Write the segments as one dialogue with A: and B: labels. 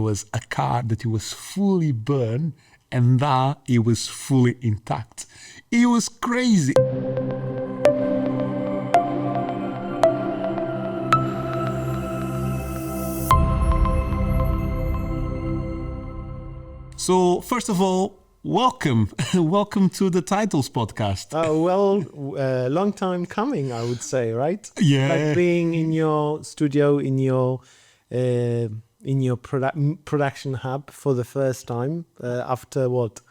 A: there was a car that it was fully burned and that it was fully intact. It was crazy. So, first of all, welcome. Welcome to the Titles podcast.
B: Long time coming, I would say, right?
A: Yeah.
B: Like being in your studio, in your production hub for the first time after what?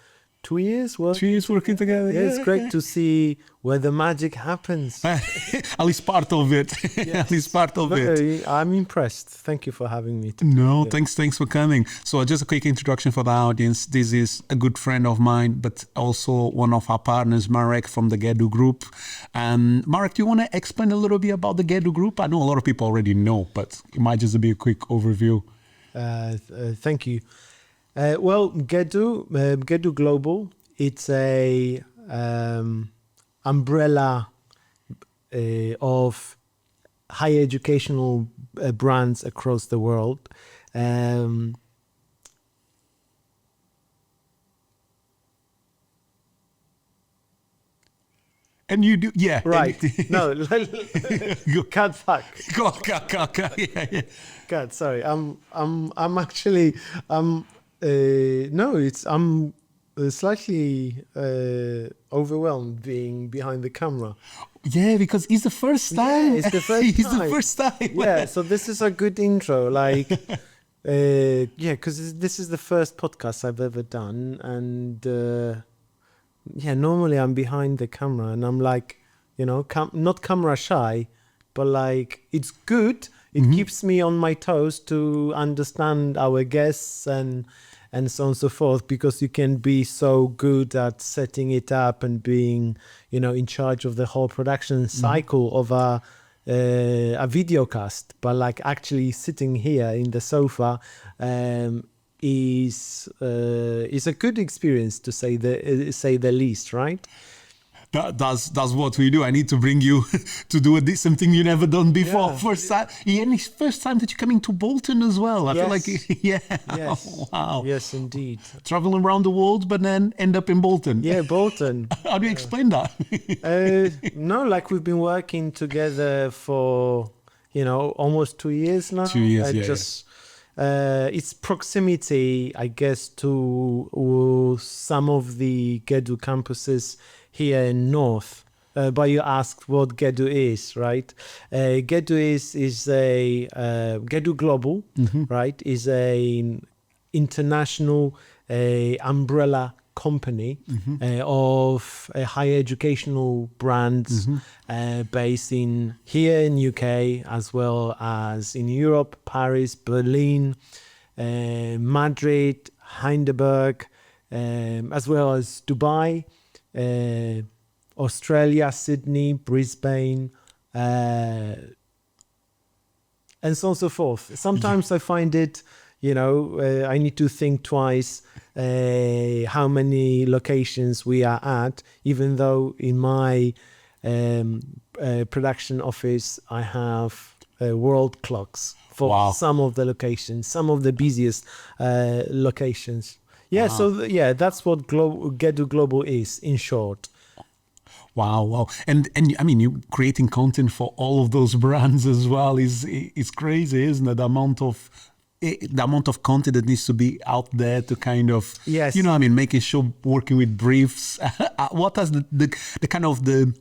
B: 2 years?
A: 2 years working together.
B: Yeah, it's great to see where the magic happens.
A: At least part of it.
B: Yes.
A: At least part of it.
B: I'm impressed. Thank you for having me.
A: No, thanks for coming. So just a quick introduction for the audience. This is a good friend of mine, but also one of our partners, Marek from the GEDU Group. Marek, do you want to explain a little bit about the GEDU Group? I know a lot of people already know, but it might just be a quick overview.
B: Thank you. GEDU Global, it's a umbrella of higher educational brands across the world. And
A: you do, yeah.
B: Right. No, cut back.
A: Cut. Yeah.
B: God, sorry. I'm slightly overwhelmed being behind the camera.
A: Yeah, because it's the first time.
B: Yeah, it's the first
A: It's
B: time.
A: the first time.
B: Yeah, so this is a good intro. Like, because this is the first podcast I've ever done. And normally I'm behind the camera and I'm like, not camera shy, but like, it's good. It keeps me on my toes to understand our guests and so on and so forth, because you can be so good at setting it up and being, in charge of the whole production cycle of a video cast. But like actually sitting here in the sofa is a good experience, to say the least, right?
A: That's what we do. I need to bring you to do something you never done before.
B: Yeah.
A: First time, and it's first time that you're coming to Bolton as well. I feel like, yeah.
B: Yes.
A: Wow.
B: Yes, indeed.
A: Traveling around the world, but then end up in Bolton.
B: Yeah, Bolton.
A: How do you explain that?
B: No, like we've been working together for, almost 2 years now.
A: 2 years,
B: It's proximity, I guess, to some of the GEDU campuses here in North. But you asked what GEDU is, right? GEDU is a GEDU Global, right? Is an international umbrella company of higher educational brands based here in UK, as well as in Europe, Paris, Berlin, Madrid, Heidelberg, as well as Dubai, Australia, Sydney, Brisbane, and so on and so forth. Sometimes I find it, I need to think twice how many locations we are at, even though in my production office I have world clocks for some of the locations, some of the busiest locations. Yeah, wow. So that's what GEDU Global is, in short.
A: Wow. And I mean, you creating content for all of those brands as well is crazy, isn't it? The amount of content that needs to be out there to kind of,
B: yes,
A: making sure, working with briefs. What is the kind of the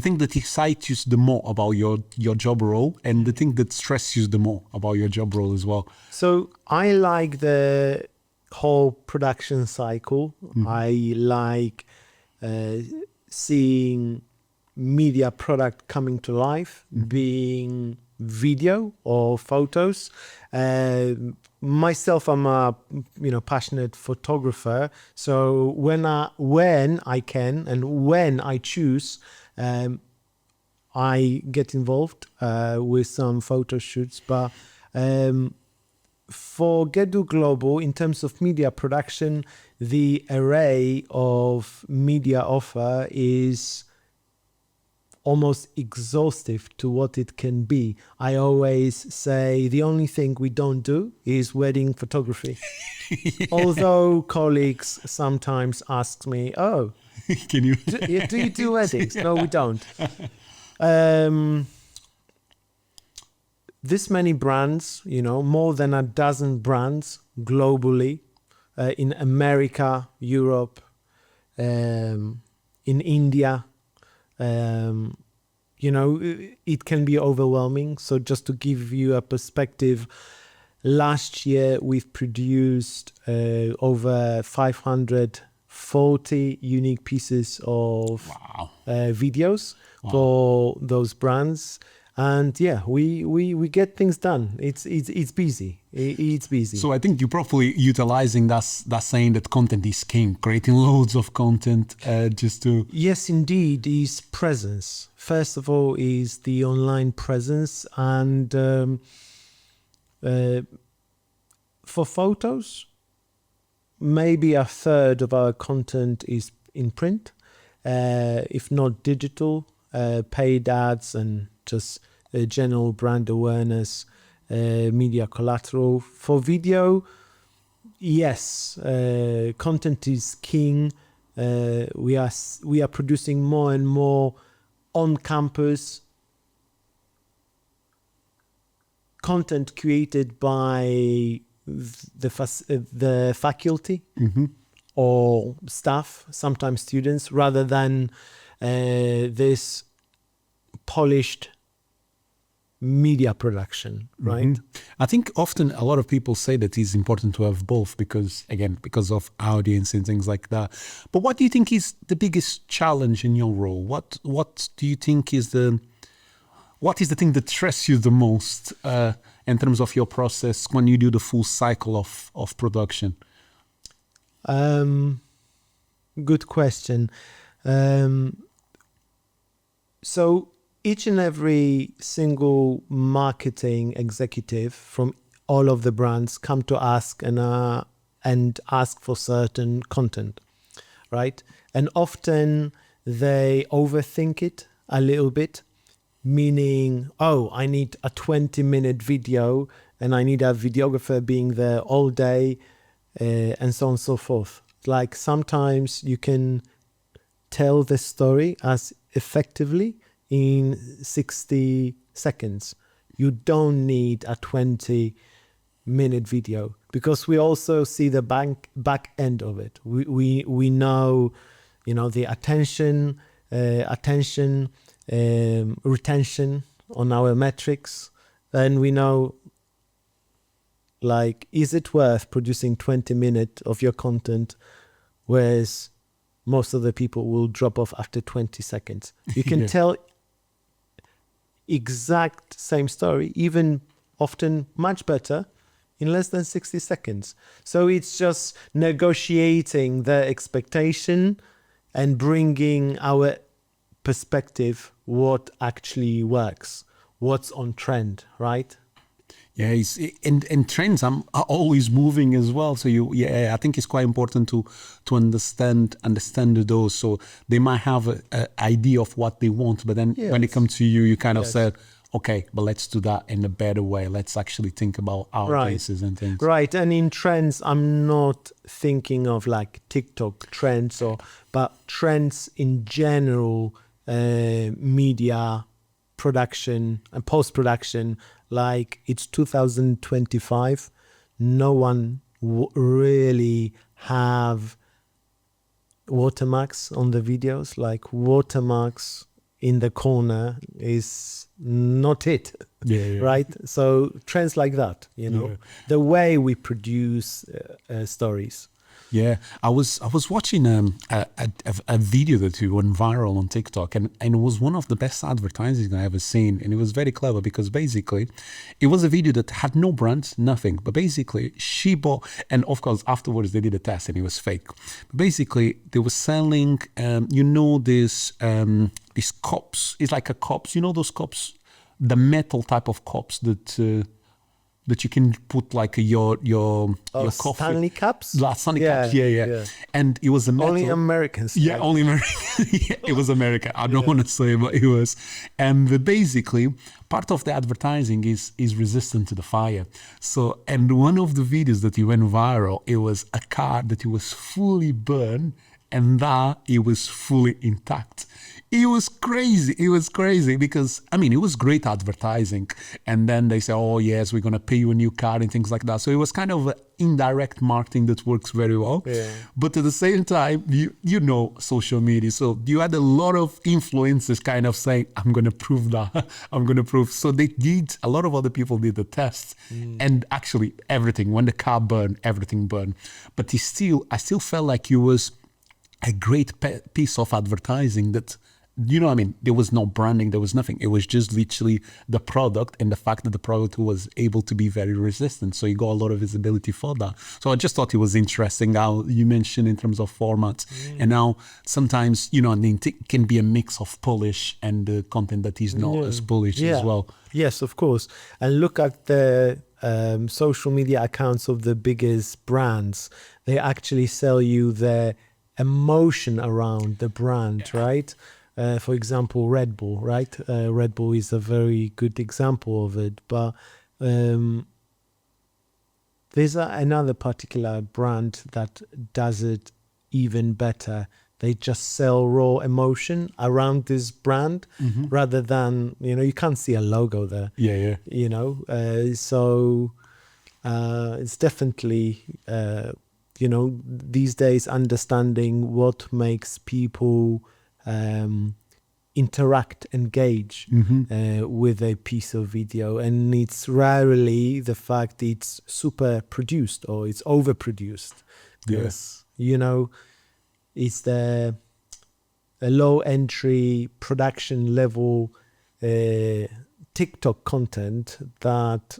A: thing that excites you the more about your job role, and the thing that stresses you the more about your job role as well?
B: So I like the whole production cycle. I like seeing media product coming to life, being video or photos. Myself, I'm a passionate photographer. So when I can and when I choose, I get involved with some photo shoots. But for GEDU Global, in terms of media production, the array of media offer is almost exhaustive to what it can be. I always say the only thing we don't do is wedding photography. Although colleagues sometimes ask me, "Oh,
A: Can you?
B: do you do weddings?" No, we don't. This many brands, more than a dozen brands globally, in America, Europe, in India. It can be overwhelming. So just to give you a perspective, last year we've produced over 540 unique pieces of videos for those brands. And yeah, we get things done. It's busy. It's busy.
A: So I think you're probably utilizing that saying that content is king, creating loads of content just to...
B: Yes, indeed, is presence. First of all, is the online presence. And for photos, maybe a third of our content is in print, if not digital, paid ads and just general brand awareness, media collateral. For video, yes, content is king. We are producing more and more on campus content created by the faculty or staff, sometimes students, rather than this polished media production, right?
A: I think often a lot of people say that it's important to have both because of audience and things like that. But what do you think is the biggest challenge in your role? What do you think is the thing that stresses you the most in terms of your process when you do the full cycle of production?
B: Good question. So each and every single marketing executive from all of the brands come to ask and ask for certain content, right? And often they overthink it a little bit, meaning, oh, I need a 20-minute video and I need a videographer being there all day, and so on and so forth. Like sometimes you can tell the story as effectively in 60 seconds. You don't need a 20-minute video because we also see the back end of it. We know, the attention, retention on our metrics, and we know, like, is it worth producing 20 minutes of your content, whereas most of the people will drop off after 20 seconds. You can tell exact same story, even often much better, in less than 60 seconds. So it's just negotiating the expectation and bringing our perspective, what actually works, what's on trend, right?
A: Yeah, and trends are always moving as well. So I think it's quite important to understand those. So they might have an idea of what they want, but then when it comes to you, you kind of said, okay, but let's do that in a better way. Let's actually think about our cases and things.
B: Right, and in trends, I'm not thinking of like TikTok trends, but trends in general, media production and post-production. Like it's 2025, no one really have watermarks on the videos. Like watermarks in the corner is not it, right? So trends like that, the way we produce stories.
A: Yeah, I was watching a video that went viral on TikTok, and it was one of the best advertising I ever seen, and it was very clever because basically it was a video that had no brand, nothing, but basically she bought, and of course afterwards they did a test and it was fake. But basically they were selling, these cups. It's like a cups, those cups, the metal type of cups that that you can put like your coffee.
B: Stanley cups?
A: Stanley cups, yeah. And it was a metal.
B: Only Americans.
A: Yeah, only American. Yeah, it was America. I don't want to say, but it was. And basically, part of the advertising is resistant to the fire. So, and one of the videos that went viral, it was a car that it was fully burned and that it was fully intact. It was crazy. It was crazy because, I mean, it was great advertising. And then they say, oh, yes, we're going to pay you a new car and things like that. So it was kind of indirect marketing that works very well.
B: Yeah.
A: But at the same time, you know social media. So you had a lot of influencers kind of saying, I'm going to prove that. I'm going to prove. So they did, a lot of other people did the test. And actually everything, when the car burned, everything burned. But I still felt like it was a great piece of advertising that, you know, I mean, there was no branding, there was nothing. It was just literally the product and the fact that the product was able to be very resistant. So you got a lot of visibility for that. So I just thought it was interesting how you mentioned in terms of formats and now sometimes, you know, it can be a mix of Polish and the content that is not as Polish as well.
B: Yes, of course. And look at the social media accounts of the biggest brands. They actually sell you the emotion around the brand, right? For example, Red Bull, right? Red Bull is a very good example of it. But there's another particular brand that does it even better. They just sell raw emotion around this brand rather than, you know, you can't see a logo there.
A: Yeah.
B: You know, so it's definitely, you know, these days understanding what makes people interact, engage with a piece of video. And it's rarely the fact it's super produced or it's overproduced.
A: Yes.
B: You know, it's a low entry production level TikTok content that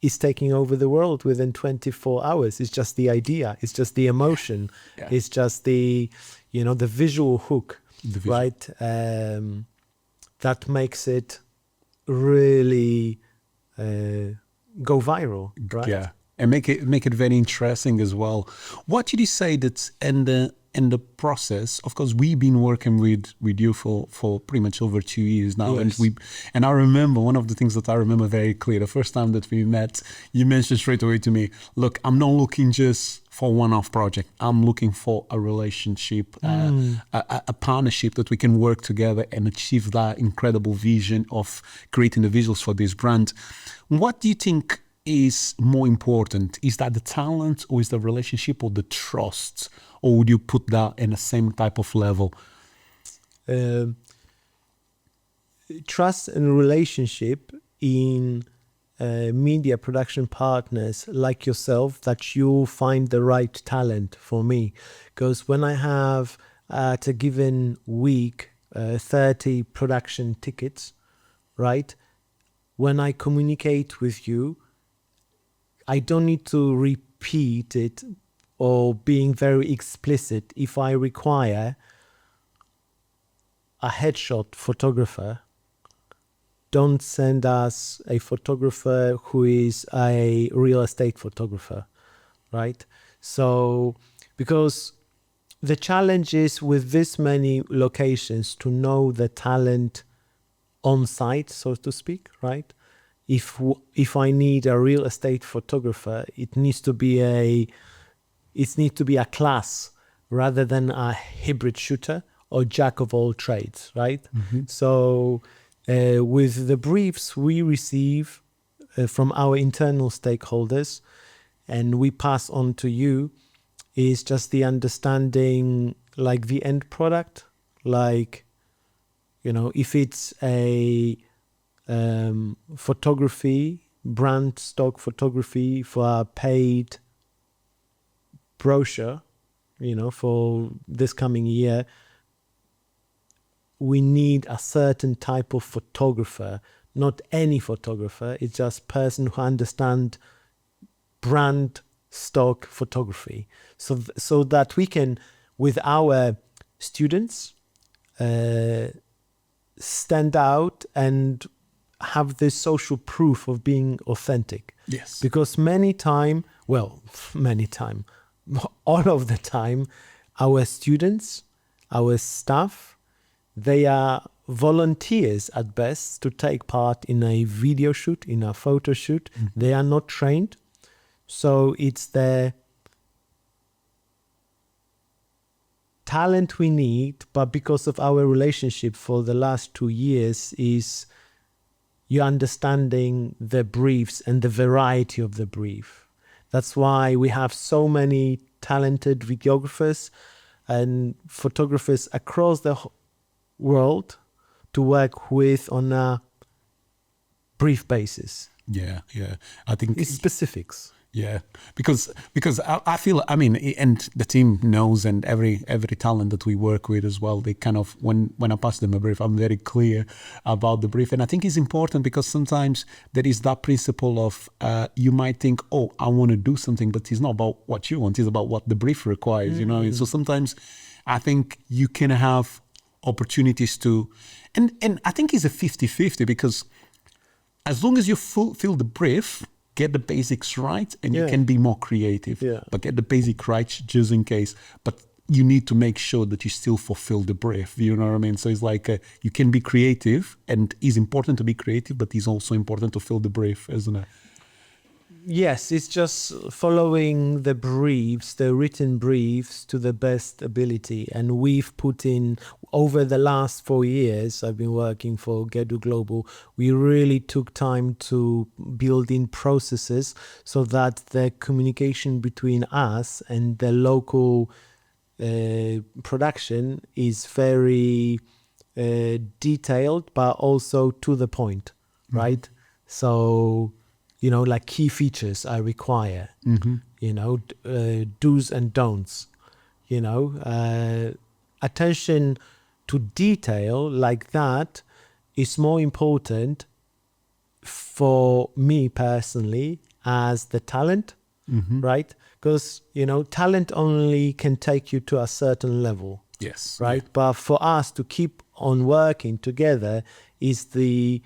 B: is taking over the world within 24 hours. It's just the idea. It's just the emotion.
A: Yeah.
B: It's just the, you know, the visual hook, right? That makes it really go viral, right?
A: Yeah. And make it very interesting as well. What did you say that in the process? Of course, we've been working with you for pretty much over 2 years now,
B: Yes.
A: and I remember one of the things that I remember very clear. The first time that we met, you mentioned straight away to me, "Look, I'm not looking just for one-off project. I'm looking for a relationship, a partnership that we can work together and achieve that incredible vision of creating the visuals for this brand." What do you think is more important? Is that the talent, or is the relationship, or the trust, or would you put that in the same type of level?
B: Trust and relationship in media production partners like yourself, that you'll find the right talent for me. Because when I have at a given week 30 production tickets, right? When I communicate with you, I don't need to repeat it or being very explicit. If I require a headshot photographer, don't send us a photographer who is a real estate photographer, right? So, because the challenge is with this many locations to know the talent on site, so to speak, right? If I need a real estate photographer, it needs to be a class rather than a hybrid shooter or jack of all trades, right? So with the briefs we receive from our internal stakeholders and we pass on to you, is just the understanding, like the end product, like, you know, if it's a photography, brand stock photography for a paid brochure, you know, for this coming year, we need a certain type of photographer, not any photographer. It's just person who understand brand stock photography, so that we can, with our students, stand out and have this social proof of being authentic.
A: Yes.
B: Because many time, all of the time, our students, our staff, they are volunteers at best to take part in a video shoot, in a photo shoot. They are not trained. So it's the talent we need, but because of our relationship for the last 2 years is you understanding the briefs and the variety of the brief. That's why we have so many talented videographers and photographers across the world to work with on a brief basis.
A: Yeah. I think
B: It's specifics.
A: Yeah, because I feel, I mean, and the team knows, and every talent that we work with as well, they kind of, when I pass them a brief, I'm very clear about the brief. And I think it's important because sometimes there is that principle of you might think, oh, I want to do something, but it's not about what you want, it's about what the brief requires, you know. And so sometimes I think you can have opportunities to, and I think it's a 50-50 because as long as you fulfill the brief, get the basics right, and you can be more creative.
B: Yeah.
A: But get the basic right just in case. But you need to make sure that you still fulfill the brief. You know what I mean? So it's like you can be creative, and it's important to be creative, but it's also important to fill the brief, isn't it?
B: Yes, it's just following the briefs, the written briefs to the best ability. And we've put in, over the last 4 years, I've been working for GEDU Global, we really took time to build in processes so that the communication between us and the local production is very detailed, but also to the point, right? So, you know, like key features I require, you know, do's and don'ts, you know, attention to detail like that is more important for me personally as the talent, right? Because, you know, talent only can take you to a certain level.
A: Yes.
B: Right. But for us to keep on working together is the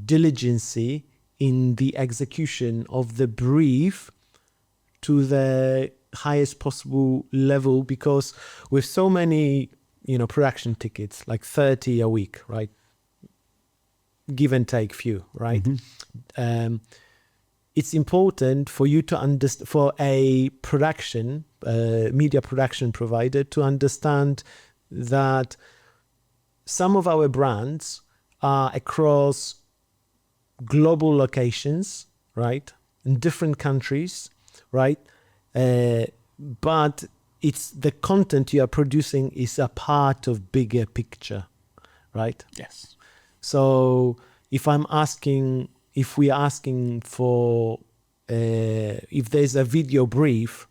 B: diligency in the execution of the brief to the highest possible level, because with so many, you know, production tickets, like 30 a week, right? Give and take few, right? It's important for you to understand, for a production, media production provider to understand that some of our brands are across global locations, right? In different countries, right? But it's the content you are producing is a part of bigger picture, right?
A: Yes.
B: So if we're asking for, if there's a video brief,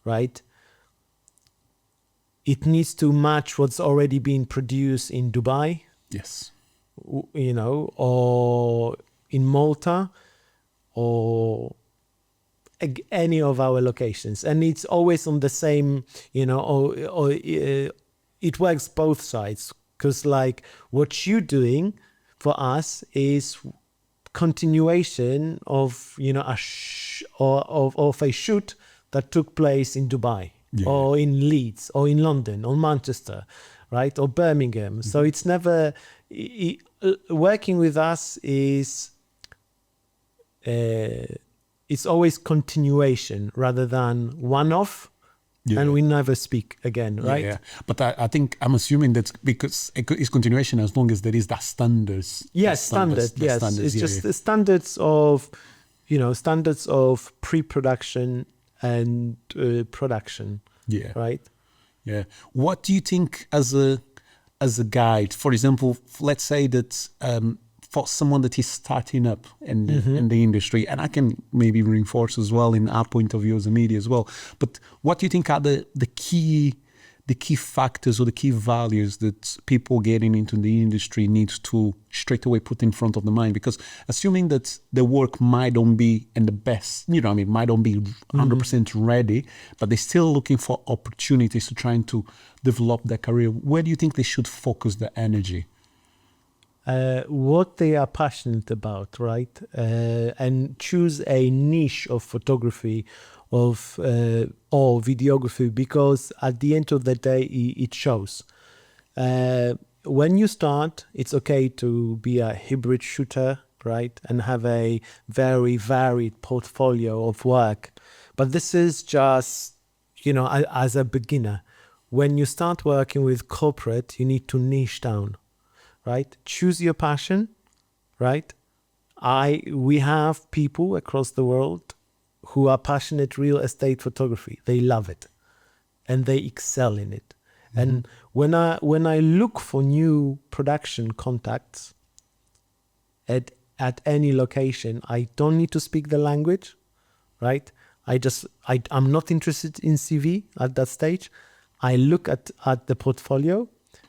B: right? It needs to match what's already been produced in Dubai,
A: Yes.
B: you know, or in Malta, or any of our locations. And it's always on the same, you know, or it works both sides. Because like what you're doing for us is continuation of, you know, of a shoot that took place in Dubai, or in Leeds, or in London, or Manchester, right, or Birmingham. So it's never working with us is it's always continuation rather than one-off. And we never speak again, right?
A: Yeah. But I think I'm assuming that's because it's continuation as long as there is that standards.
B: Yes, standard. Yes, it's just the standards of, you know, standards of pre-production and production.
A: Yeah.
B: Right.
A: Yeah. What do you think as a guide? For example, let's say that for someone that is starting up in the industry, and I can maybe reinforce as well in our point of view as a media as well. But what do you think are the key factors or the key values that people getting into the industry need to straight away put in front of the mind? Because assuming that the work might not be in the best, you know, I mean, might not be 100% ready, but they're still looking for opportunities to trying to develop their career. Where do you think they should focus their energy?
B: what they are passionate about, right? And choose a niche of photography of or videography, because at the end of the day it shows. When you start, it's okay to be a hybrid shooter, right, and have a very varied portfolio of work, but this is just, as a beginner. When you start working with corporate, you need to niche down, right? Choose your passion, right? We have people across the world who are passionate real estate photography. They love it and they excel in it. Mm-hmm. And when I look for new production contacts at any location, I don't need to speak the language, right? I'm not interested in CV at that stage. I look at the portfolio,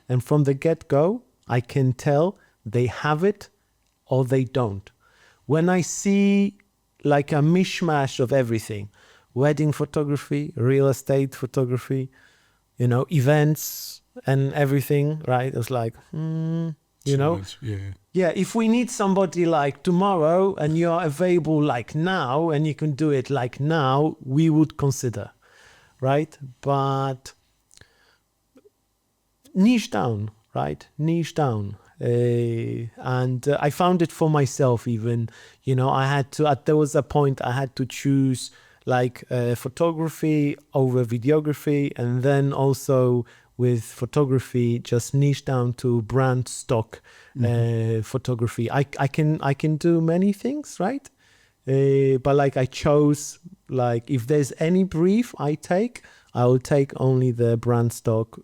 B: and from the get-go, I can tell they have it or they don't. When I see like a mishmash of everything, wedding photography, real estate photography, events and everything, right? It's like, yeah, if we need somebody like tomorrow and you're available like now and you can do it like now, we would consider, right? But niche down, right? Niche down. And I found it for myself even, there was a point I had to choose like photography over videography, and then also with photography, just niche down to brand stock photography. I can do many things, right? But like I chose, like if there's any brief I will take only the brand stock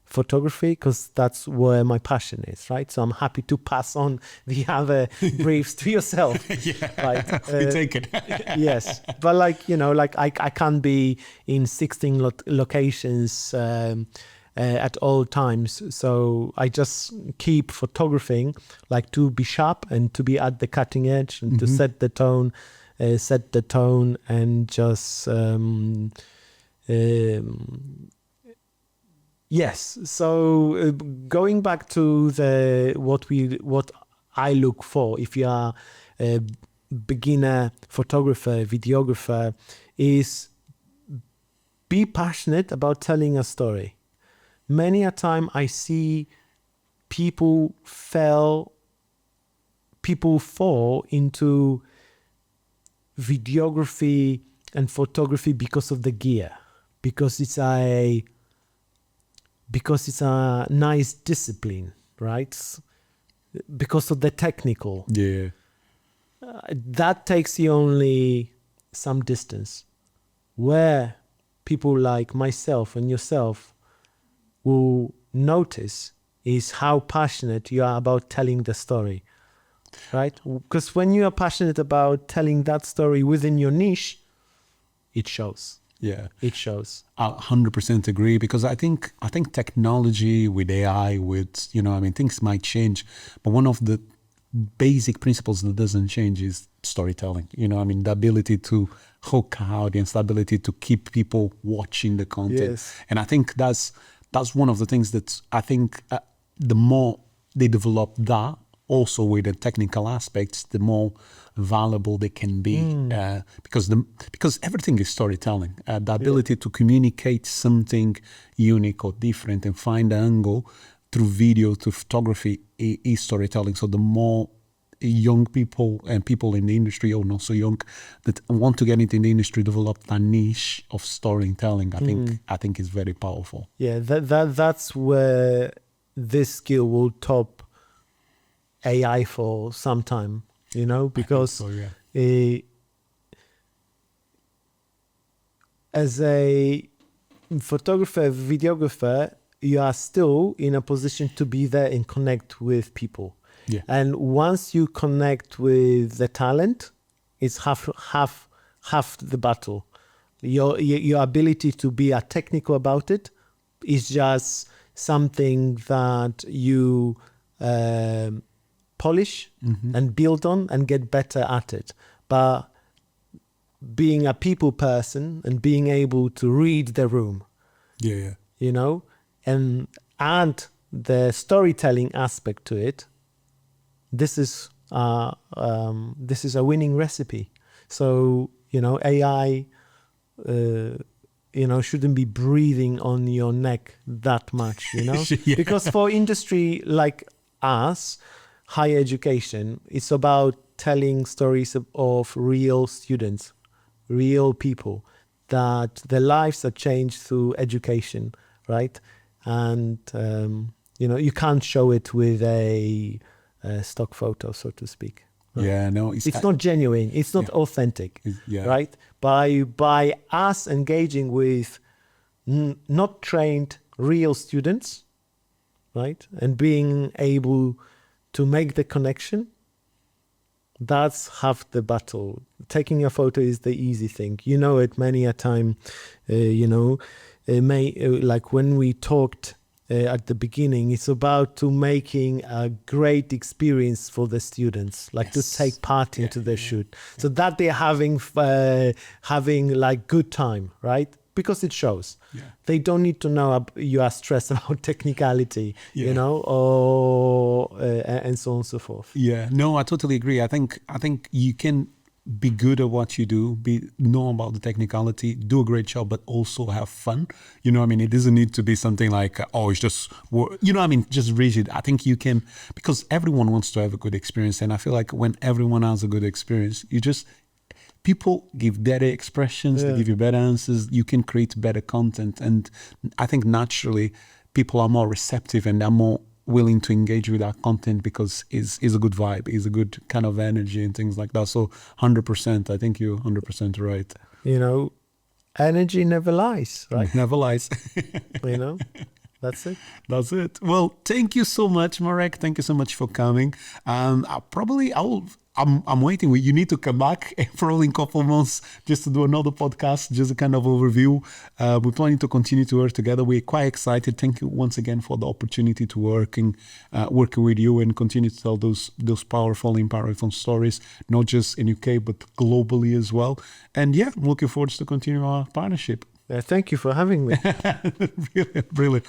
B: photography, because that's where my passion is, right? So I'm happy to pass on the other briefs to yourself.
A: Yeah,
B: right?
A: we take it.
B: Yes, but I can't be in 16 locations at all times, so I just keep photographing, like to be sharp and to be at the cutting edge and to set the tone, and just yes. So going back to what I look for, if you are a beginner photographer, videographer, is be passionate about telling a story. Many a time I see people fall into videography and photography because of the gear, because it's a nice discipline, right? Because of the technical.
A: Yeah.
B: That takes you only some distance. Where people like myself and yourself will notice is how passionate you are about telling the story, right? Because when you are passionate about telling that story within your niche, it shows.
A: Yeah,
B: it shows.
A: I 100% agree, because I think technology with AI, with things might change, but one of the basic principles that doesn't change is storytelling. The ability to hook our audience, the ability to keep people watching the content.
B: Yes.
A: And I think that's one of the things that I think the more they develop that, also with the technical aspects, the more valuable they can be, because everything is storytelling. The ability to communicate something unique or different and find an angle through video, through photography, is storytelling. So the more young people and people in the industry, or not so young, that want to get into the industry, develop a niche of storytelling, I think is very powerful.
B: Yeah, that's where this skill will top AI for some time, because
A: so, yeah.
B: As a photographer, videographer, you are still in a position to be there and connect with people.
A: Yeah.
B: And once you connect with the talent, it's half the battle. Your ability to be technical about it is just something that you polish and build on and get better at it. But being a people person and being able to read the room,
A: Yeah.
B: and add the storytelling aspect to it, this is a winning recipe. So, AI, shouldn't be breathing on your neck that much,
A: Yeah.
B: because for industry like us, higher education, it's about telling stories of real students, real people, that their lives are changed through education, right? And you can't show it with a stock photo, so to speak. Right?
A: Yeah, no,
B: It's not genuine. It's not authentic,
A: yeah.
B: right? By us engaging with not trained real students, right, and being able to make the connection, that's half the battle. Taking a photo is the easy thing. It many a time, like when we talked at the beginning, it's about to making a great experience for the students, like to take part into the shoot, so that they're having like good time, right? Because it shows. They don't need to know you are stressed about technicality, or and so on and so forth.
A: Yeah, no, I totally agree. I think you can be good at what you do, know about the technicality, do a great job, but also have fun. It doesn't need to be something like, it's just, just rigid. I think you can, because everyone wants to have a good experience. And I feel like when everyone has a good experience, people give better expressions, they give you better answers, you can create better content. And I think naturally people are more receptive and they're more willing to engage with our content because it's a good vibe, it's a good kind of energy and things like that. So 100%, I think you're 100% right.
B: Energy never lies, right?
A: Never lies.
B: That's it.
A: That's it. Well, thank you so much, Marek. Thank you so much for coming. I'm waiting. You need to come back probably in a couple of months just to do another podcast, just a kind of overview. We're planning to continue to work together. We're quite excited. Thank you once again for the opportunity to working with you and continue to tell those powerful, empowering stories, not just in UK, but globally as well. And yeah, I'm looking forward to continue our partnership.
B: Thank you for having me.
A: Really.